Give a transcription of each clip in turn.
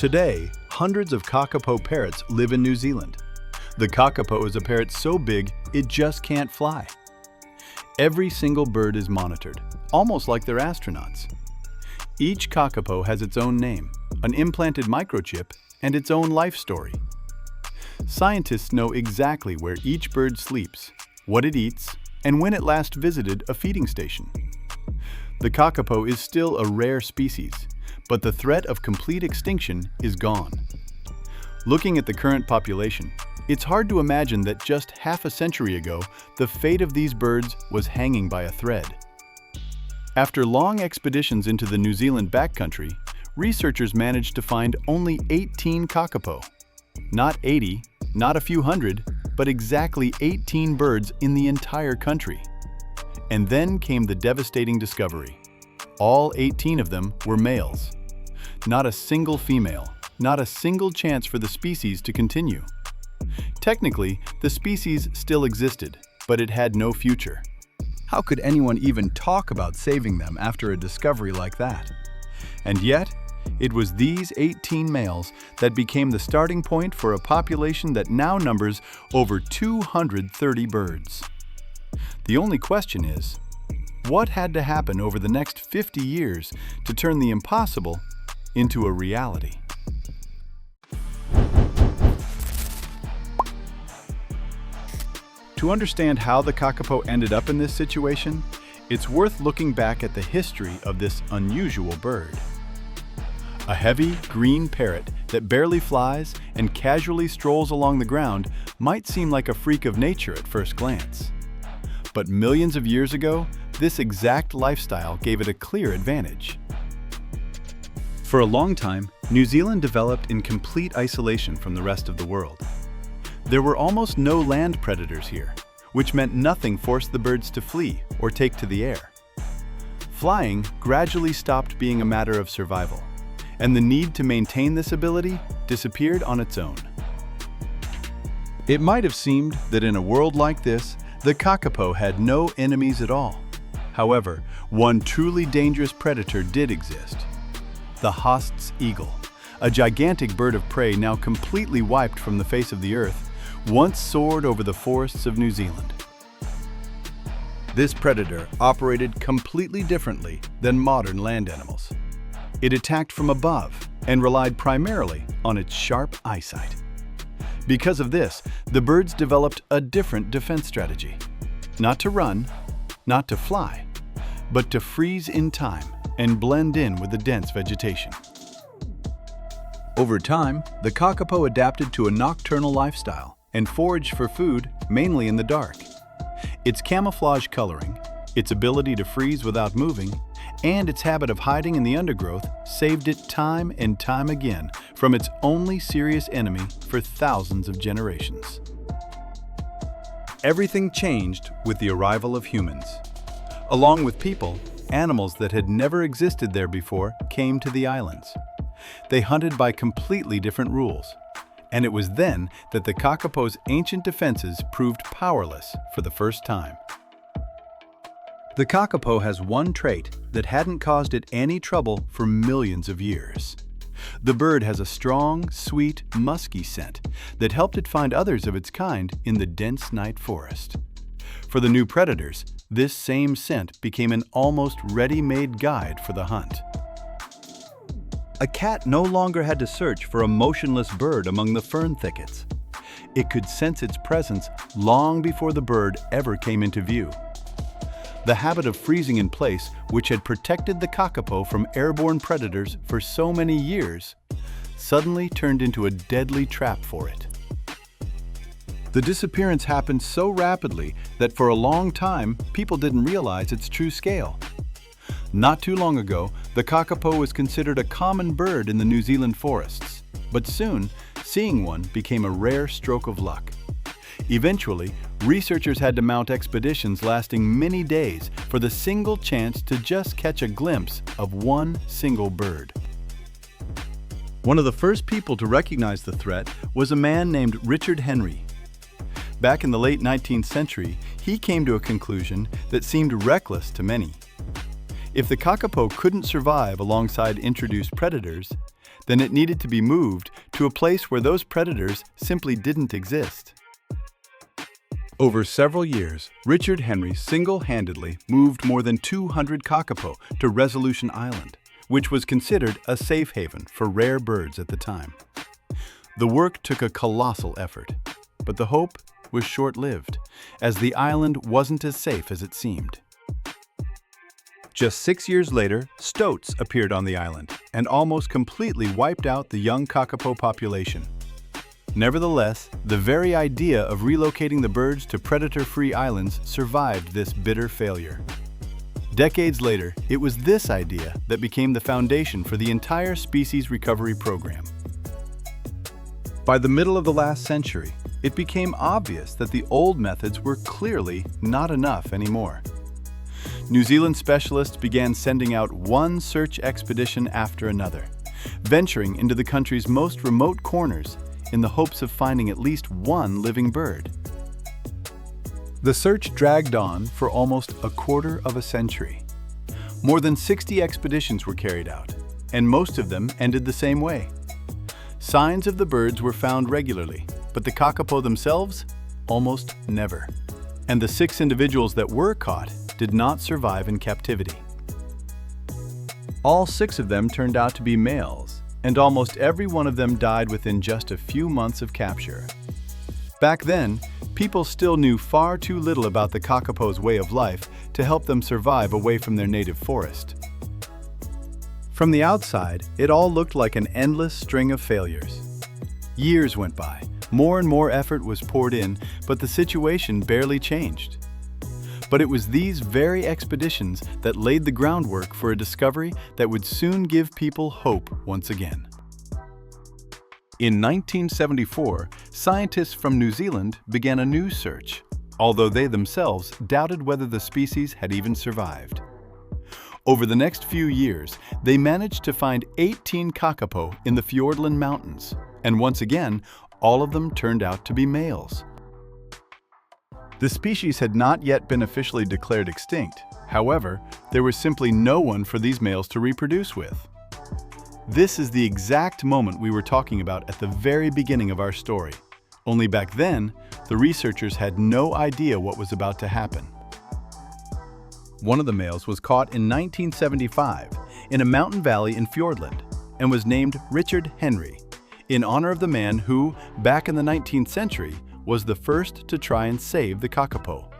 Today, hundreds of kakapo parrots live in New Zealand. The kakapo is a parrot so big it just can't fly. Every single bird is monitored, almost like they're astronauts. Each kakapo has its own name, an implanted microchip, and its own life story. Scientists know exactly where each bird sleeps, what it eats, and when it last visited a feeding station. The kakapo is still a rare species, but the threat of complete extinction is gone. Looking at the current population, it's hard to imagine that just half a century ago, the fate of these birds was hanging by a thread. After long expeditions into the New Zealand backcountry, researchers managed to find only 18 kakapo. Not 80, not a few hundred, but exactly 18 birds in the entire country. And then came the devastating discovery. All 18 of them were males. Not a single female, not a single chance for the species to continue. Technically, the species still existed, but it had no future. How could anyone even talk about saving them after a discovery like that? And yet, it was these 18 males that became the starting point for a population that now numbers over 230 birds. The only question is, what had to happen over the next 50 years to turn the impossible into a reality? To understand how the kakapo ended up in this situation, it's worth looking back at the history of this unusual bird. A heavy, green parrot that barely flies and casually strolls along the ground might seem like a freak of nature at first glance. But millions of years ago, this exact lifestyle gave it a clear advantage. For a long time, New Zealand developed in complete isolation from the rest of the world. There were almost no land predators here, which meant nothing forced the birds to flee or take to the air. Flying gradually stopped being a matter of survival, and the need to maintain this ability disappeared on its own. It might have seemed that in a world like this, the kakapo had no enemies at all. However, one truly dangerous predator did exist: the Haast's eagle, a gigantic bird of prey now completely wiped from the face of the earth, once soared over the forests of New Zealand. This predator operated completely differently than modern land animals. It attacked from above and relied primarily on its sharp eyesight. Because of this, the birds developed a different defense strategy. Not to run, not to fly, but to freeze in time and blend in with the dense vegetation. Over time, the kakapo adapted to a nocturnal lifestyle and foraged for food mainly in the dark. Its camouflage coloring, its ability to freeze without moving, and its habit of hiding in the undergrowth saved it time and time again from its only serious enemy for thousands of generations. Everything changed with the arrival of humans. Along with people, animals that had never existed there before came to the islands. They hunted by completely different rules, and it was then that the kakapo's ancient defenses proved powerless for the first time. The kakapo has one trait that hadn't caused it any trouble for millions of years. The bird has a strong, sweet, musky scent that helped it find others of its kind in the dense night forest. For the new predators, this same scent became an almost ready-made guide for the hunt. A cat no longer had to search for a motionless bird among the fern thickets. It could sense its presence long before the bird ever came into view. The habit of freezing in place, which had protected the kakapo from airborne predators for so many years, suddenly turned into a deadly trap for it. The disappearance happened so rapidly that for a long time, people didn't realize its true scale. Not too long ago, the kakapo was considered a common bird in the New Zealand forests, but soon, seeing one became a rare stroke of luck. Eventually, researchers had to mount expeditions lasting many days for the single chance to just catch a glimpse of one single bird. One of the first people to recognize the threat was a man named Richard Henry. Back in the late 19th century, he came to a conclusion that seemed reckless to many. If the kakapo couldn't survive alongside introduced predators, then it needed to be moved to a place where those predators simply didn't exist. Over several years, Richard Henry single-handedly moved more than 200 kakapo to Resolution Island, which was considered a safe haven for rare birds at the time. The work took a colossal effort, but the hope was short-lived, as the island wasn't as safe as it seemed. Just 6 years later, stoats appeared on the island and almost completely wiped out the young kakapo population. Nevertheless, the very idea of relocating the birds to predator-free islands survived this bitter failure. Decades later, it was this idea that became the foundation for the entire species recovery program. By the middle of the last century, it became obvious that the old methods were clearly not enough anymore. New Zealand specialists began sending out one search expedition after another, venturing into the country's most remote corners in the hopes of finding at least one living bird. The search dragged on for almost a quarter of a century. More than 60 expeditions were carried out, and most of them ended the same way. Signs of the birds were found regularly, but the kakapo themselves, almost never. And the 6 individuals that were caught did not survive in captivity. All 6 of them turned out to be males, and almost every one of them died within just a few months of capture. Back then, people still knew far too little about the kakapo's way of life to help them survive away from their native forest. From the outside, it all looked like an endless string of failures. Years went by, more and more effort was poured in, but the situation barely changed. But it was these very expeditions that laid the groundwork for a discovery that would soon give people hope once again. In 1974, scientists from New Zealand began a new search, although they themselves doubted whether the species had even survived. Over the next few years, they managed to find 18 kakapo in the Fiordland Mountains, and once again, all of them turned out to be males. The species had not yet been officially declared extinct. However, there was simply no one for these males to reproduce with. This is the exact moment we were talking about at the very beginning of our story. Only back then, the researchers had no idea what was about to happen. One of the males was caught in 1975 in a mountain valley in Fiordland and was named Richard Henry, in honor of the man who, back in the 19th century, was the first to try and save the kakapo.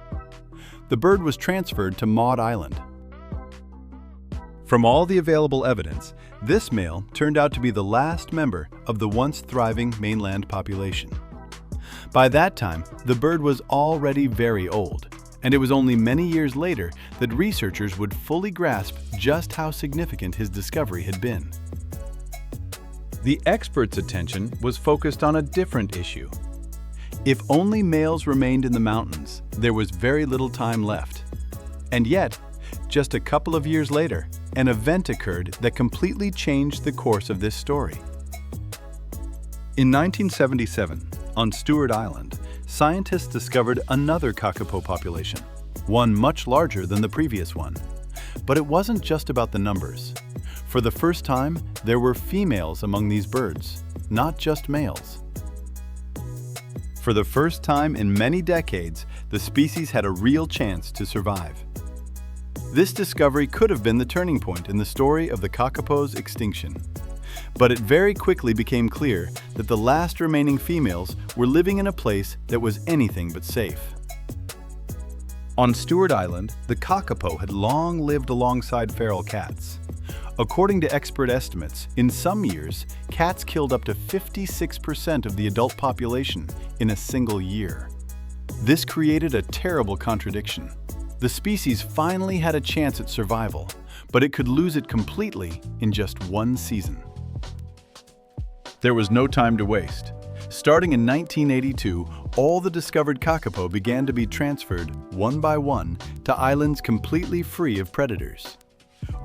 The bird was transferred to Maud Island. From all the available evidence, this male turned out to be the last member of the once thriving mainland population. By that time, the bird was already very old, and it was only many years later that researchers would fully grasp just how significant his discovery had been. The experts' attention was focused on a different issue. If only males remained in the mountains, there was very little time left. And yet, just a couple of years later, an event occurred that completely changed the course of this story. In 1977, on Stewart Island, scientists discovered another kakapo population, one much larger than the previous one. But it wasn't just about the numbers. For the first time, there were females among these birds, not just males. For the first time in many decades, the species had a real chance to survive. This discovery could have been the turning point in the story of the kakapo's extinction. But it very quickly became clear that the last remaining females were living in a place that was anything but safe. On Stewart Island, the kakapo had long lived alongside feral cats. According to expert estimates, in some years, cats killed up to 56% of the adult population in a single year. This created a terrible contradiction. The species finally had a chance at survival, but it could lose it completely in just one season. There was no time to waste. Starting in 1982, all the discovered kakapo began to be transferred, one by one, to islands completely free of predators.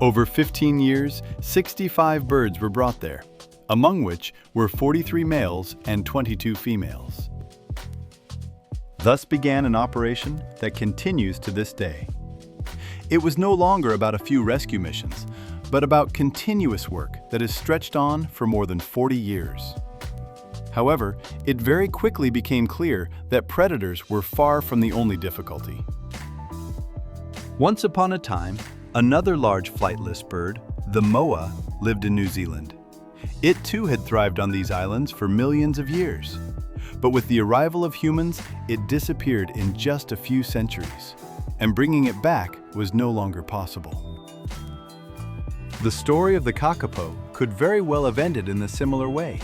Over 15 years, 65 birds were brought there, among which were 43 males and 22 females. Thus began an operation that continues to this day. It was no longer about a few rescue missions, but about continuous work that has stretched on for more than 40 years. However, it very quickly became clear that predators were far from the only difficulty. Once upon a time, another large flightless bird, the moa, lived in New Zealand. It too had thrived on these islands for millions of years. But with the arrival of humans, it disappeared in just a few centuries, and bringing it back was no longer possible. The story of the kakapo could very well have ended in a similar way.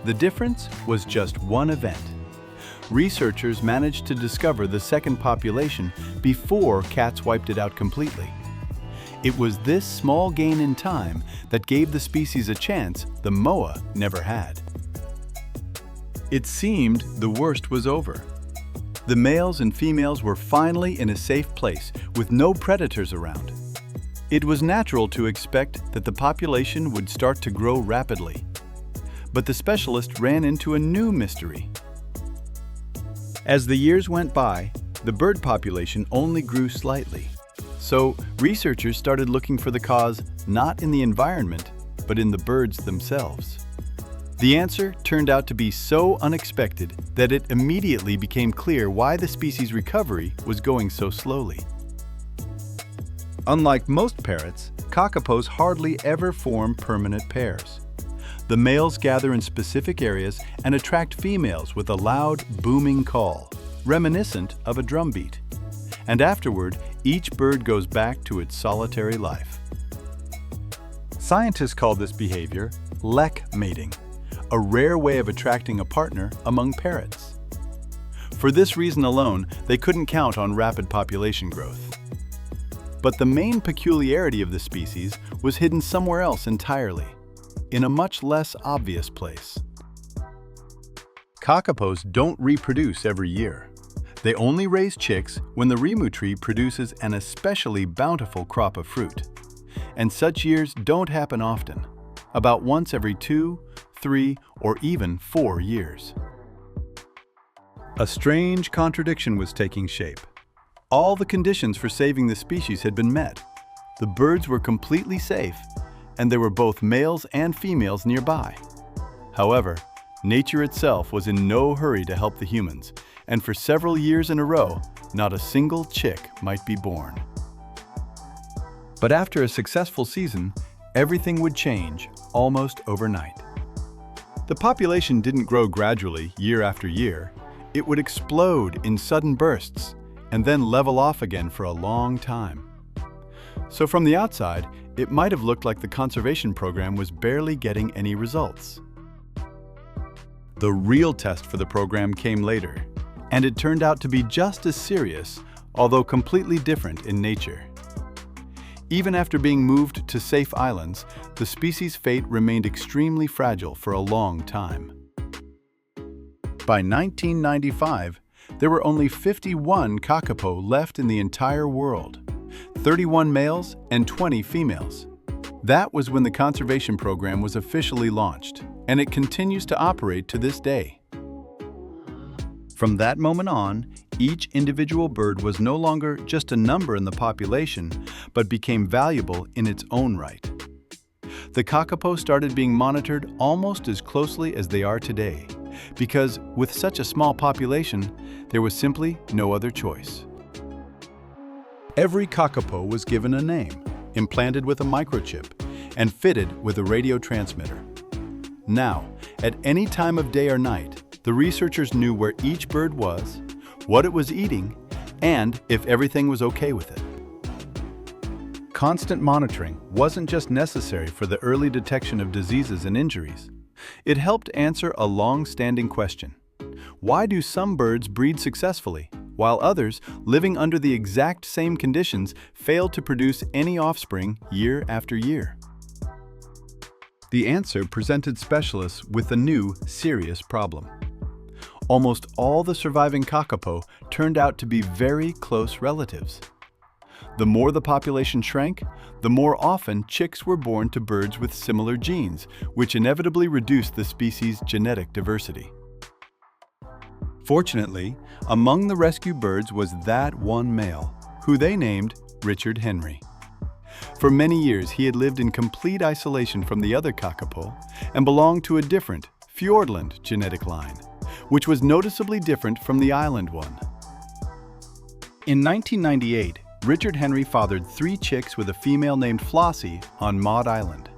The difference was just one event. Researchers managed to discover the second population before cats wiped it out completely. It was this small gain in time that gave the species a chance the moa never had. It seemed the worst was over. The males and females were finally in a safe place with no predators around. It was natural to expect that the population would start to grow rapidly. But the specialist ran into a new mystery. As the years went by, the bird population only grew slightly. So researchers started looking for the cause not in the environment, but in the birds themselves. The answer turned out to be so unexpected that it immediately became clear why the species' recovery was going so slowly. Unlike most parrots, kakapos hardly ever form permanent pairs. The males gather in specific areas and attract females with a loud, booming call, reminiscent of a drumbeat. And afterward, each bird goes back to its solitary life. Scientists call this behavior lek mating, a rare way of attracting a partner among parrots. For this reason alone, they couldn't count on rapid population growth. But the main peculiarity of the species was hidden somewhere else entirely, in a much less obvious place. Kakapos don't reproduce every year. They only raise chicks when the rimu tree produces an especially bountiful crop of fruit. And such years don't happen often, about once every 2, 3, or even 4 years. A strange contradiction was taking shape. All the conditions for saving the species had been met. The birds were completely safe, and there were both males and females nearby. However, nature itself was in no hurry to help the humans, and for several years in a row, not a single chick might be born. But after a successful season, everything would change almost overnight. The population didn't grow gradually year after year. It would explode in sudden bursts and then level off again for a long time. So from the outside, it might have looked like the conservation program was barely getting any results. The real test for the program came later, and it turned out to be just as serious, although completely different in nature. Even after being moved to safe islands, the species' fate remained extremely fragile for a long time. By 1995, there were only 51 kakapo left in the entire world, 31 males and 20 females. That was when the conservation program was officially launched, and it continues to operate to this day. From that moment on, each individual bird was no longer just a number in the population, but became valuable in its own right. The kakapo started being monitored almost as closely as they are today, because with such a small population, there was simply no other choice. Every kakapo was given a name, implanted with a microchip, and fitted with a radio transmitter. Now, at any time of day or night, the researchers knew where each bird was, what it was eating, and if everything was okay with it. Constant monitoring wasn't just necessary for the early detection of diseases and injuries. It helped answer a long-standing question. Why do some birds breed successfully, while others, living under the exact same conditions, fail to produce any offspring year after year? The answer presented specialists with a new, serious problem. Almost all the surviving kakapo turned out to be very close relatives. The more the population shrank, the more often chicks were born to birds with similar genes, which inevitably reduced the species' genetic diversity. Fortunately, among the rescue birds was that one male, who they named Richard Henry. For many years, he had lived in complete isolation from the other kakapo and belonged to a different, Fiordland genetic line, which was noticeably different from the island one. In 1998, Richard Henry fathered 3 chicks with a female named Flossie on Maud Island.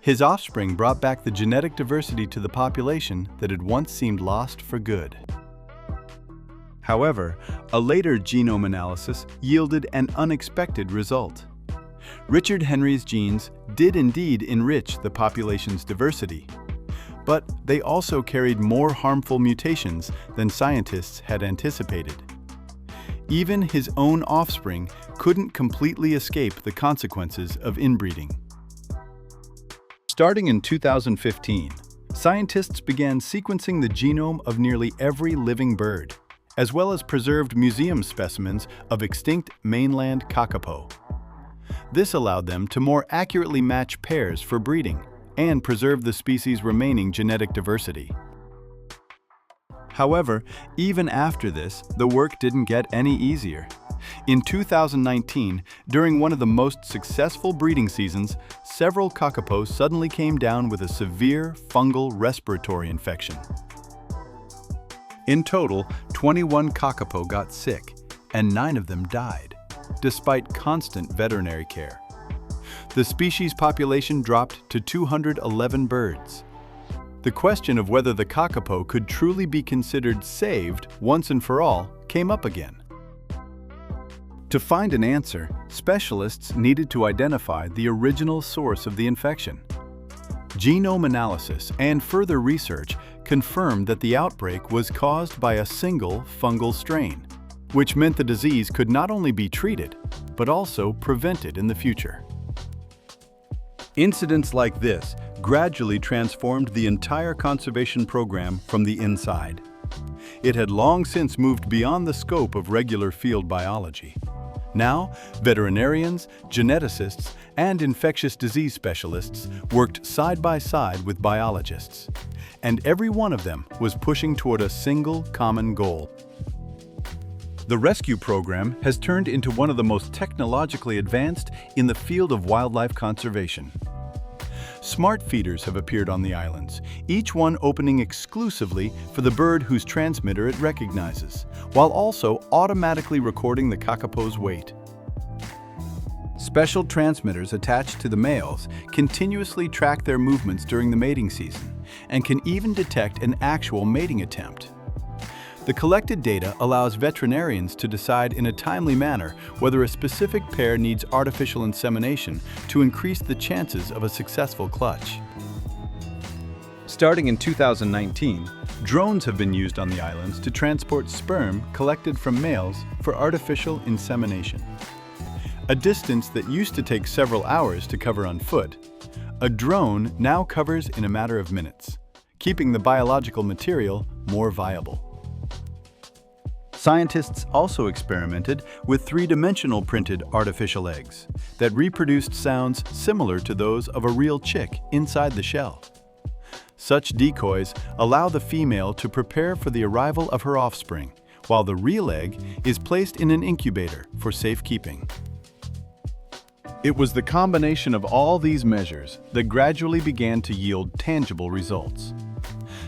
His offspring brought back the genetic diversity to the population that had once seemed lost for good. However, a later genome analysis yielded an unexpected result. Richard Henry's genes did indeed enrich the population's diversity, but they also carried more harmful mutations than scientists had anticipated. Even his own offspring couldn't completely escape the consequences of inbreeding. Starting in 2015, scientists began sequencing the genome of nearly every living bird, as well as preserved museum specimens of extinct mainland kakapo. This allowed them to more accurately match pairs for breeding and preserve the species' remaining genetic diversity. However, even after this, the work didn't get any easier. In 2019, during one of the most successful breeding seasons, several kakapos suddenly came down with a severe fungal respiratory infection. In total, 21 kakapo got sick, and 9 of them died, despite constant veterinary care. The species population dropped to 211 birds. The question of whether the kakapo could truly be considered saved once and for all came up again. To find an answer, specialists needed to identify the original source of the infection. Genome analysis and further research confirmed that the outbreak was caused by a single fungal strain, which meant the disease could not only be treated, but also prevented in the future. Incidents like this gradually transformed the entire conservation program from the inside. It had long since moved beyond the scope of regular field biology. Now, veterinarians, geneticists, and infectious disease specialists worked side by side with biologists, and every one of them was pushing toward a single common goal. The rescue program has turned into one of the most technologically advanced in the field of wildlife conservation. Smart feeders have appeared on the islands, each one opening exclusively for the bird whose transmitter it recognizes, while also automatically recording the kakapo's weight. Special transmitters attached to the males continuously track their movements during the mating season and can even detect an actual mating attempt. The collected data allows veterinarians to decide in a timely manner whether a specific pair needs artificial insemination to increase the chances of a successful clutch. Starting in 2019, drones have been used on the islands to transport sperm collected from males for artificial insemination. A distance that used to take several hours to cover on foot, a drone now covers in a matter of minutes, keeping the biological material more viable. Scientists also experimented with three-dimensional printed artificial eggs that reproduced sounds similar to those of a real chick inside the shell. Such decoys allow the female to prepare for the arrival of her offspring, while the real egg is placed in an incubator for safekeeping. It was the combination of all these measures that gradually began to yield tangible results.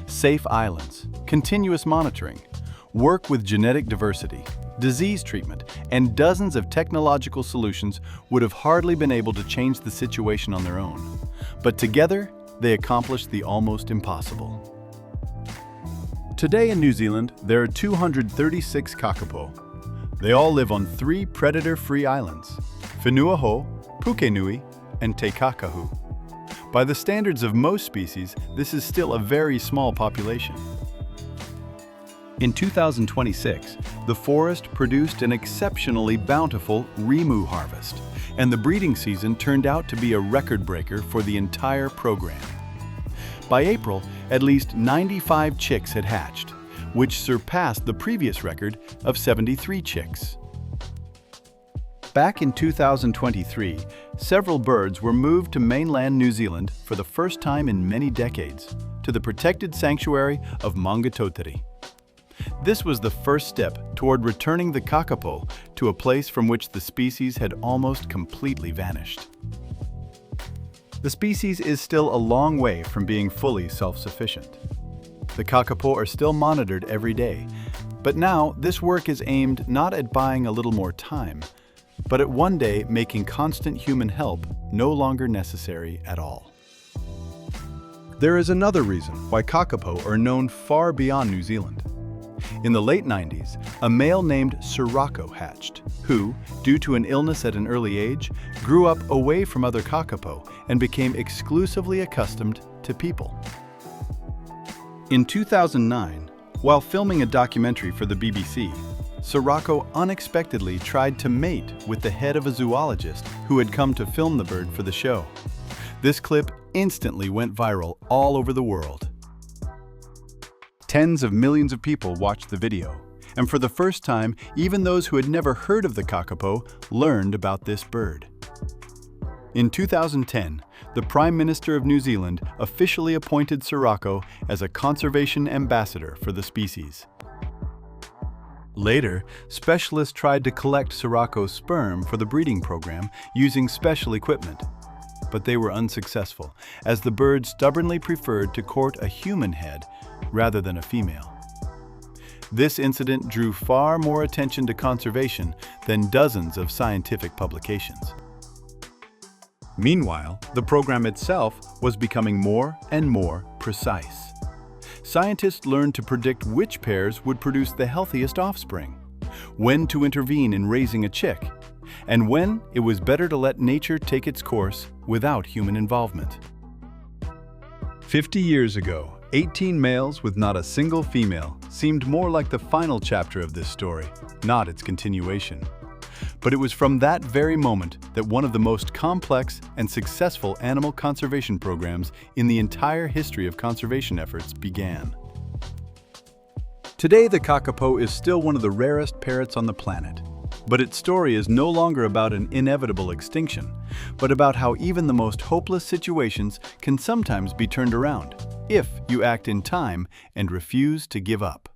Safe islands, continuous monitoring, work with genetic diversity, disease treatment, and dozens of technological solutions would have hardly been able to change the situation on their own. But together, they accomplished the almost impossible. Today in New Zealand, there are 236 kakapo. They all live on 3 predator-free islands, Whenuaho, Pukenui, and Te Kakahu. By the standards of most species, this is still a very small population. In 2026, the forest produced an exceptionally bountiful Rimu harvest, and the breeding season turned out to be a record breaker for the entire program. By April, at least 95 chicks had hatched, which surpassed the previous record of 73 chicks. Back in 2023, several birds were moved to mainland New Zealand for the first time in many decades, to the protected sanctuary of Maungatautari. This was the first step toward returning the kakapo to a place from which the species had almost completely vanished. The species is still a long way from being fully self-sufficient. The kakapo are still monitored every day, but now this work is aimed not at buying a little more time, but at one day making constant human help no longer necessary at all. There is another reason why kakapo are known far beyond New Zealand. In the late 90s, a male named Sirocco hatched, who, due to an illness at an early age, grew up away from other kakapo and became exclusively accustomed to people. In 2009, while filming a documentary for the BBC, Sirocco unexpectedly tried to mate with the head of a zoologist who had come to film the bird for the show. This clip instantly went viral all over the world. Tens of millions of people watched the video, and for the first time, even those who had never heard of the kakapo learned about this bird. In 2010, the Prime Minister of New Zealand officially appointed Sirocco as a conservation ambassador for the species. Later, specialists tried to collect Sirocco's sperm for the breeding program using special equipment, but they were unsuccessful, as the bird stubbornly preferred to court a human head rather than a female. This incident drew far more attention to conservation than dozens of scientific publications. Meanwhile, the program itself was becoming more and more precise. Scientists learned to predict which pairs would produce the healthiest offspring, when to intervene in raising a chick, and when it was better to let nature take its course without human involvement. 50 years ago, 18 males with not a single female seemed more like the final chapter of this story, not its continuation. But it was from that very moment that one of the most complex and successful animal conservation programs in the entire history of conservation efforts began. Today, the kakapo is still one of the rarest parrots on the planet. But its story is no longer about an inevitable extinction, but about how even the most hopeless situations can sometimes be turned around if you act in time and refuse to give up.